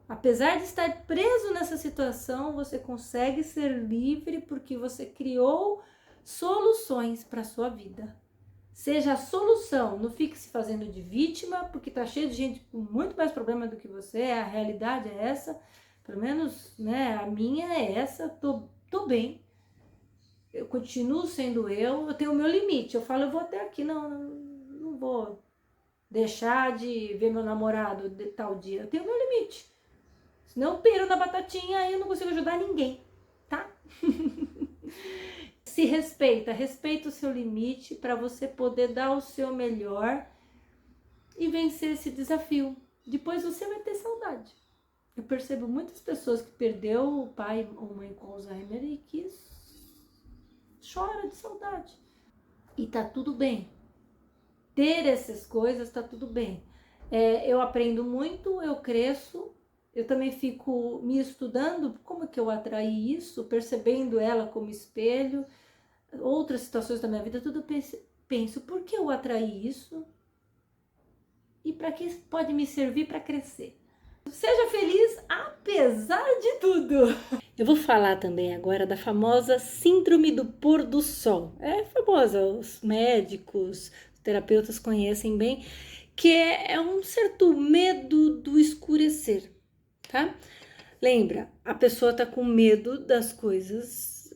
Apesar de estar preso nessa situação, você consegue ser livre porque você criou soluções para a sua vida. Seja a solução, não fique se fazendo de vítima, porque tá cheio de gente com muito mais problema do que você, a realidade é essa, pelo menos, né, a minha é essa, tô bem, eu continuo sendo eu tenho o meu limite, eu falo, eu vou até aqui, não vou deixar de ver meu namorado de tal dia, eu tenho o meu limite, senão eu piro na batatinha, aí eu não consigo ajudar ninguém, tá? Se respeita o seu limite para você poder dar o seu melhor e vencer esse desafio. Depois você vai ter saudade. Eu percebo muitas pessoas que perdeu o pai ou mãe com Alzheimer e que chora de saudade. E tá tudo bem. Ter essas coisas tá tudo bem. Eu aprendo muito, eu cresço, eu também fico me estudando como que eu atraí isso, percebendo ela como espelho, outras situações da minha vida, tudo penso, por que eu atraí isso? E para que pode me servir para crescer? Seja feliz apesar de tudo. Eu vou falar também agora da famosa síndrome do pôr do sol. É famosa, os médicos, os terapeutas conhecem bem, que é um certo medo do escurecer, tá? Lembra, a pessoa tá com medo das coisas,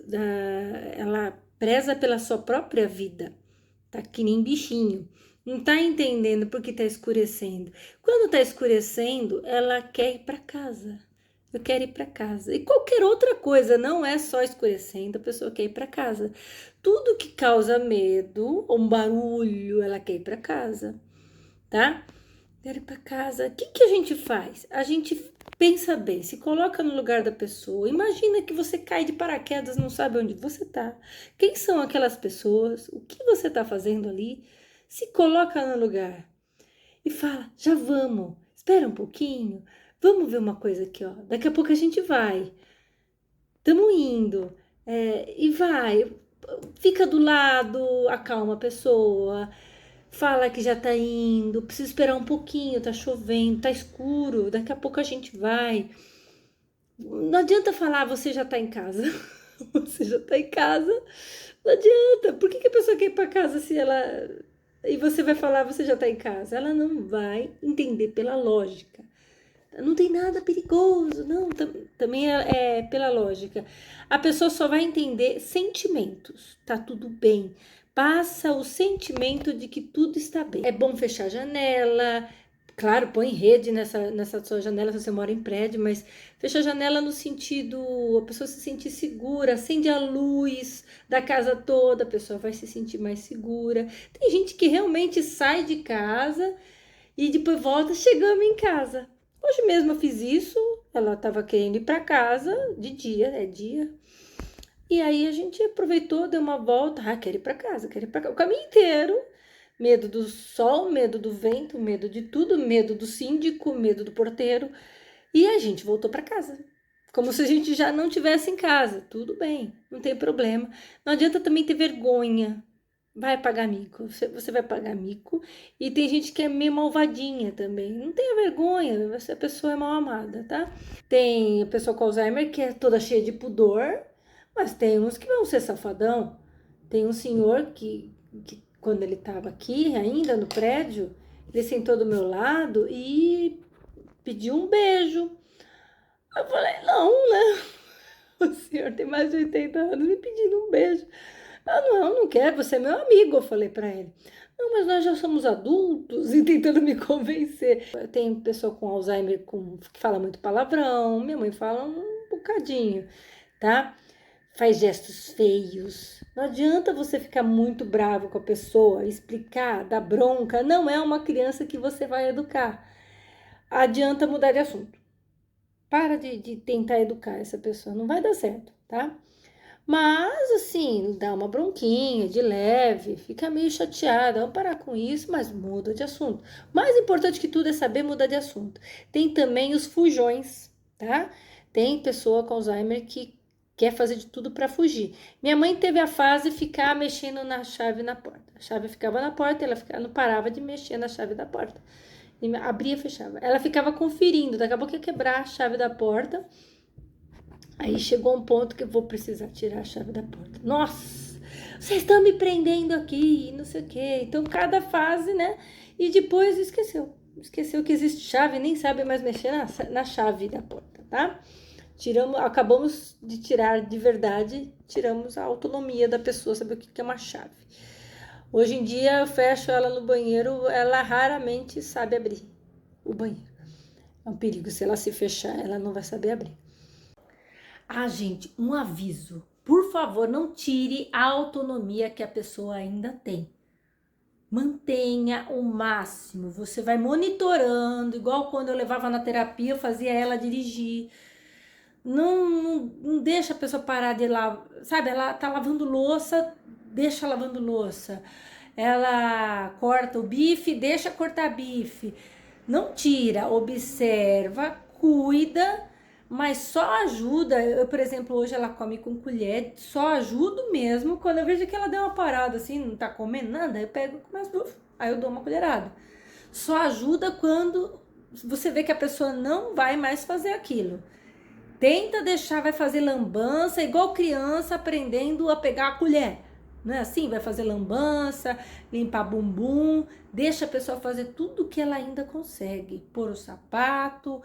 ela preza pela sua própria vida, tá que nem bichinho. Não tá entendendo por que tá escurecendo. Quando tá escurecendo, ela quer ir para casa. Eu quero ir para casa. E qualquer outra coisa, não é só escurecendo, a pessoa quer ir para casa. Tudo que causa medo, ou um barulho, ela quer ir para casa, tá? Quero ir para casa. O que a gente faz? A gente pensa bem, se coloca no lugar da pessoa. Imagina que você cai de paraquedas, não sabe onde você tá. Quem são aquelas pessoas? O que você tá fazendo ali? Se coloca no lugar e fala, já vamos, espera um pouquinho, vamos ver uma coisa aqui, ó. Daqui a pouco a gente vai. Estamos indo. E vai. Fica do lado, acalma a pessoa. Fala que já tá indo, precisa esperar um pouquinho, tá chovendo, tá escuro, daqui a pouco a gente vai. Não adianta falar, você já tá em casa. Você já tá em casa. Não adianta. Por que a pessoa quer ir pra casa se ela. E você vai falar, você já tá em casa? Ela não vai entender pela lógica. Não tem nada perigoso, não. Também é pela lógica. A pessoa só vai entender sentimentos. Tá tudo bem. Passa o sentimento de que tudo está bem. É bom fechar a janela. Claro, põe rede nessa sua janela se você mora em prédio, mas fecha a janela no sentido, a pessoa se sentir segura, acende a luz da casa toda, a pessoa vai se sentir mais segura. Tem gente que realmente sai de casa e depois volta, chegamos em casa. Hoje mesmo eu fiz isso, ela estava querendo ir para casa, de dia, é dia. E aí a gente aproveitou, deu uma volta, quero ir para casa, quero ir para casa, o caminho inteiro. Medo do sol, medo do vento, medo de tudo, medo do síndico, medo do porteiro. E a gente voltou para casa. Como se a gente já não tivesse em casa. Tudo bem, não tem problema. Não adianta também ter vergonha. Vai pagar mico. Você vai pagar mico. E tem gente que é meio malvadinha também. Não tenha vergonha, essa pessoa é mal amada, tá? Tem a pessoa com Alzheimer que é toda cheia de pudor, mas tem uns que vão ser safadão. Tem um senhor que quando ele estava aqui ainda no prédio, ele sentou do meu lado e pediu um beijo. Eu falei, não, né? O senhor tem mais de 80 anos me pedindo um beijo. Não quero, você é meu amigo, eu falei para ele. Não, mas nós já somos adultos, e tentando me convencer. Tem pessoa com Alzheimer que fala muito palavrão, minha mãe fala um bocadinho, tá? Faz gestos feios. Não adianta você ficar muito bravo com a pessoa, explicar, dar bronca. Não é uma criança que você vai educar. Adianta mudar de assunto. Para de tentar educar essa pessoa, não vai dar certo, tá? Mas, assim, dá uma bronquinha de leve, fica meio chateada, vamos parar com isso, mas muda de assunto. Mais importante que tudo é saber mudar de assunto. Tem também os fujões, tá? Tem pessoa com Alzheimer que quer fazer de tudo para fugir. Minha mãe teve a fase de ficar mexendo na chave na porta. A chave ficava na porta, não parava de mexer na chave da porta. E abria e fechava. Ela ficava conferindo, daqui a pouco ia quebrar a chave da porta. Aí chegou um ponto que eu vou precisar tirar a chave da porta. Nossa, vocês estão me prendendo aqui, não sei o quê. Então, cada fase, né? E depois esqueceu. Esqueceu que existe chave, nem sabe mais mexer na chave da porta, tá? Acabamos de tirar de verdade, tiramos a autonomia da pessoa, saber o que é uma chave. Hoje em dia, eu fecho ela no banheiro, ela raramente sabe abrir o banheiro. É um perigo, se ela se fechar, ela não vai saber abrir. Ah, gente, um aviso. Por favor, não tire a autonomia que a pessoa ainda tem. Mantenha o máximo. Você vai monitorando, igual quando eu levava na terapia, eu fazia ela dirigir. Não deixa a pessoa parar de lavar, sabe? Ela tá lavando louça, deixa lavando louça. Ela corta o bife, deixa cortar bife. Não tira, observa, cuida, mas só ajuda. Eu, por exemplo, hoje ela come com colher, só ajudo mesmo quando eu vejo que ela deu uma parada assim, não tá comendo nada, eu pego e começo, aí eu dou uma colherada. Só ajuda quando você vê que a pessoa não vai mais fazer aquilo. Tenta deixar, vai fazer lambança, igual criança aprendendo a pegar a colher. Não é assim? Vai fazer lambança, limpar bumbum, deixa a pessoa fazer tudo que ela ainda consegue. Pôr o sapato,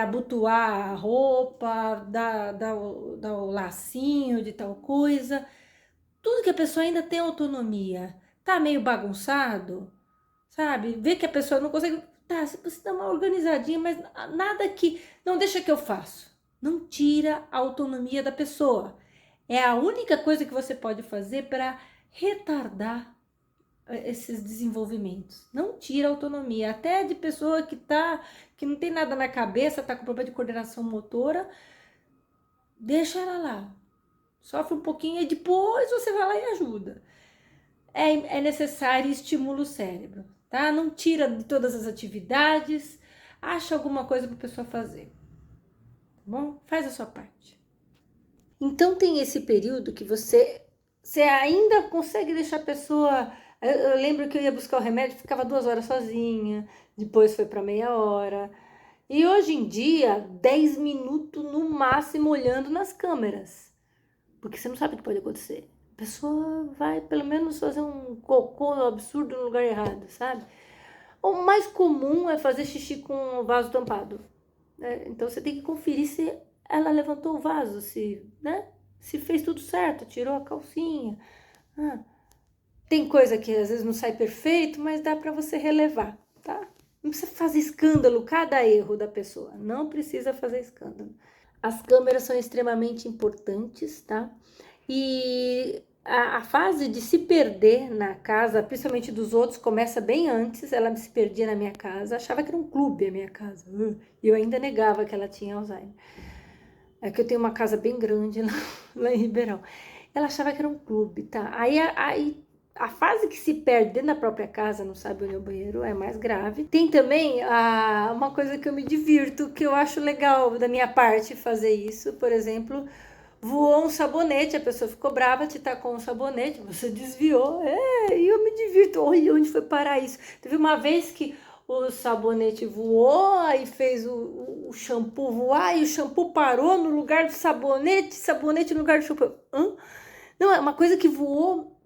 abotoar a roupa, dar o lacinho de tal coisa. Tudo que a pessoa ainda tem autonomia. Tá meio bagunçado, sabe? Vê que a pessoa não consegue. Tá, você dá uma organizadinha, mas nada que. Não deixa que eu faço. Não tira a autonomia da pessoa. É a única coisa que você pode fazer para retardar esses desenvolvimentos. Não tira a autonomia. Até de pessoa que não tem nada na cabeça, tá com problema de coordenação motora, deixa ela lá. Sofre um pouquinho e depois você vai lá e ajuda. É necessário estimula o cérebro, tá? Não tira de todas as atividades, acha alguma coisa para a pessoa fazer. Tá bom? Faz a sua parte. Então tem esse período que você ainda consegue deixar a pessoa. Eu lembro que eu ia buscar o remédio, ficava 2 horas sozinha, depois foi para meia hora. E hoje em dia, 10 minutos no máximo olhando nas câmeras. Porque você não sabe o que pode acontecer. A pessoa vai pelo menos fazer um cocô absurdo no lugar errado, sabe? O mais comum é fazer xixi com o vaso tampado. Então você tem que conferir se ela levantou o vaso, se fez tudo certo, tirou a calcinha. Tem coisa que às vezes não sai perfeito, mas dá para você relevar, tá? Não precisa fazer escândalo cada erro da pessoa, não precisa fazer escândalo. As câmeras são extremamente importantes, tá? E a fase de se perder na casa, principalmente dos outros, começa bem antes. Ela se perdia na minha casa, achava que era um clube a minha casa. E eu ainda negava que ela tinha Alzheimer. É que eu tenho uma casa bem grande lá em Ribeirão. Ela achava que era um clube, tá? Aí a fase que se perde dentro da própria casa, não sabe onde é o banheiro, é mais grave. Tem também uma coisa que eu me divirto, que eu acho legal da minha parte fazer isso. Por exemplo, voou um sabonete, a pessoa ficou brava, te tacou um sabonete, você desviou, e eu me divirto. Olha onde foi parar isso. Teve uma vez que o sabonete voou, aí fez o shampoo voar, e o shampoo parou no lugar do sabonete no lugar do shampoo. Não, é uma coisa que voou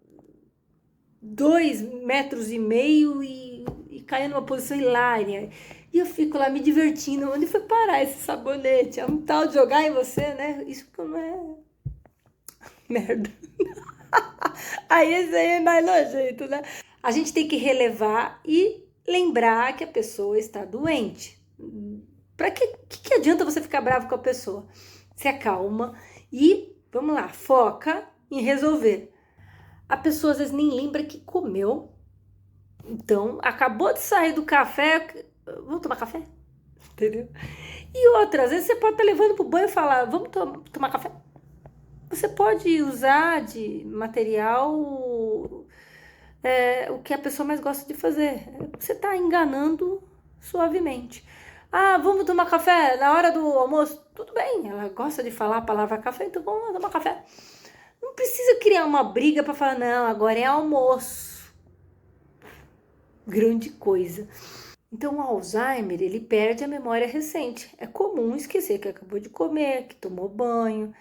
2,5 metros e caiu numa posição hilária. E eu fico lá me divertindo. Onde foi parar esse sabonete? É um tal de jogar em você, né? Isso que não é merda. Aí esse aí é mais nojento, né? A gente tem que relevar e lembrar que a pessoa está doente. Pra que adianta você ficar bravo com a pessoa? Se acalma e, vamos lá, foca em resolver. A pessoa às vezes nem lembra que comeu. Então, acabou de sair do café. Vamos tomar café? Entendeu? E outra, às vezes você pode estar levando pro banho e falar, vamos tomar café? Você pode usar de material o que a pessoa mais gosta de fazer. Você está enganando suavemente. Vamos tomar café na hora do almoço? tudo bem, ela gosta de falar a palavra café, então vamos lá tomar café. Não precisa criar uma briga para falar, não, agora é almoço. Grande coisa. Então, o Alzheimer, ele perde a memória recente. É comum esquecer que acabou de comer, que tomou banho.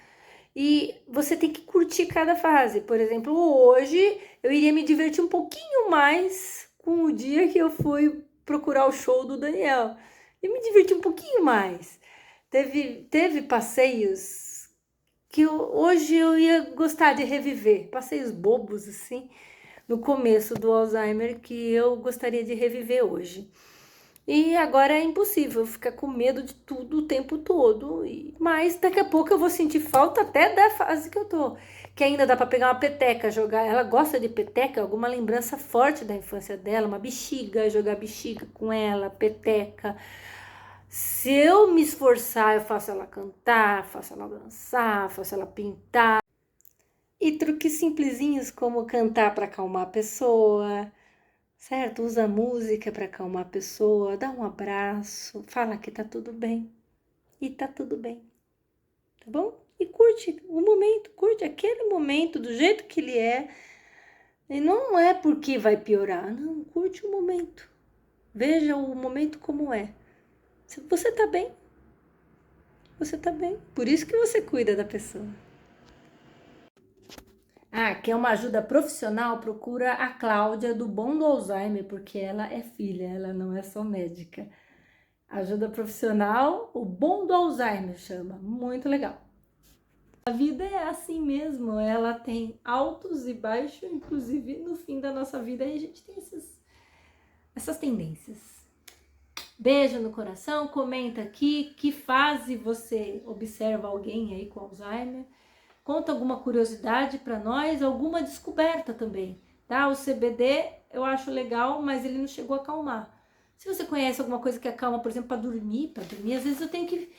E você tem que curtir cada fase. Por exemplo, hoje eu iria me divertir um pouquinho mais com o dia que eu fui procurar o show do Daniel. E me diverti um pouquinho mais. Teve passeios que hoje eu ia gostar de reviver. Passeios bobos, assim, no começo do Alzheimer, que eu gostaria de reviver hoje. E agora é impossível ficar com medo de tudo o tempo todo. Mas daqui a pouco eu vou sentir falta até da fase que eu tô. Que ainda dá para pegar uma peteca, jogar. Ela gosta de peteca, alguma lembrança forte da infância dela, uma bexiga, jogar bexiga com ela, peteca. Se eu me esforçar, eu faço ela cantar, faço ela dançar, faço ela pintar. E truques simplesinhos como cantar para acalmar a pessoa, certo? Usa música para acalmar a pessoa, dá um abraço, fala que tá tudo bem. E tá tudo bem, tá bom? E curte o momento, curte aquele momento do jeito que ele é. E não é porque vai piorar, não, curte o momento. Veja o momento como é. Se você tá bem, você tá bem. Por isso que você cuida da pessoa. Ah, quer uma ajuda profissional? Procura a Cláudia do Bom do Alzheimer, porque ela é filha, ela não é só médica. Ajuda profissional, o Bom do Alzheimer chama, muito legal. A vida é assim mesmo, ela tem altos e baixos, inclusive no fim da nossa vida a gente tem essas tendências. Beijo no coração, comenta aqui que fase você observa alguém aí com Alzheimer. Conta alguma curiosidade para nós, alguma descoberta também, tá? O CBD eu acho legal, mas ele não chegou a acalmar. Se você conhece alguma coisa que acalma, por exemplo, para dormir, às vezes eu tenho que...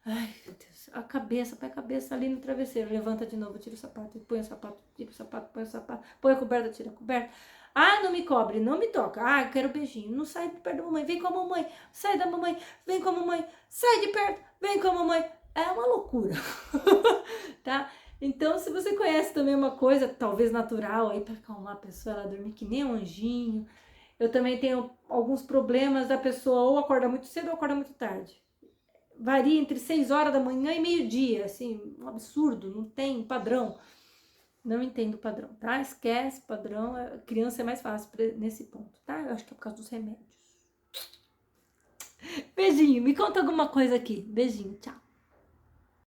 Ai, meu Deus, põe a cabeça ali no travesseiro, levanta de novo, tira o sapato, põe o sapato, tira o sapato, põe o sapato, põe a coberta, tira a coberta. Ah, não me cobre, não me toca. Ah, eu quero beijinho. Não sai de perto da mamãe, vem com a mamãe, sai da mamãe, vem com a mamãe, sai de perto, vem com a mamãe. É uma loucura, tá? Então, se você conhece também uma coisa, talvez natural, aí para acalmar a pessoa, ela dormir que nem um anjinho. Eu também tenho alguns problemas da pessoa ou acorda muito cedo ou acorda muito tarde. Varia entre 6 horas da manhã e meio-dia, assim, um absurdo, não tem padrão. Não entendo o padrão, tá? Esquece padrão, criança é mais fácil nesse ponto, tá? Eu acho que é por causa dos remédios. Beijinho, me conta alguma coisa aqui. Beijinho, tchau.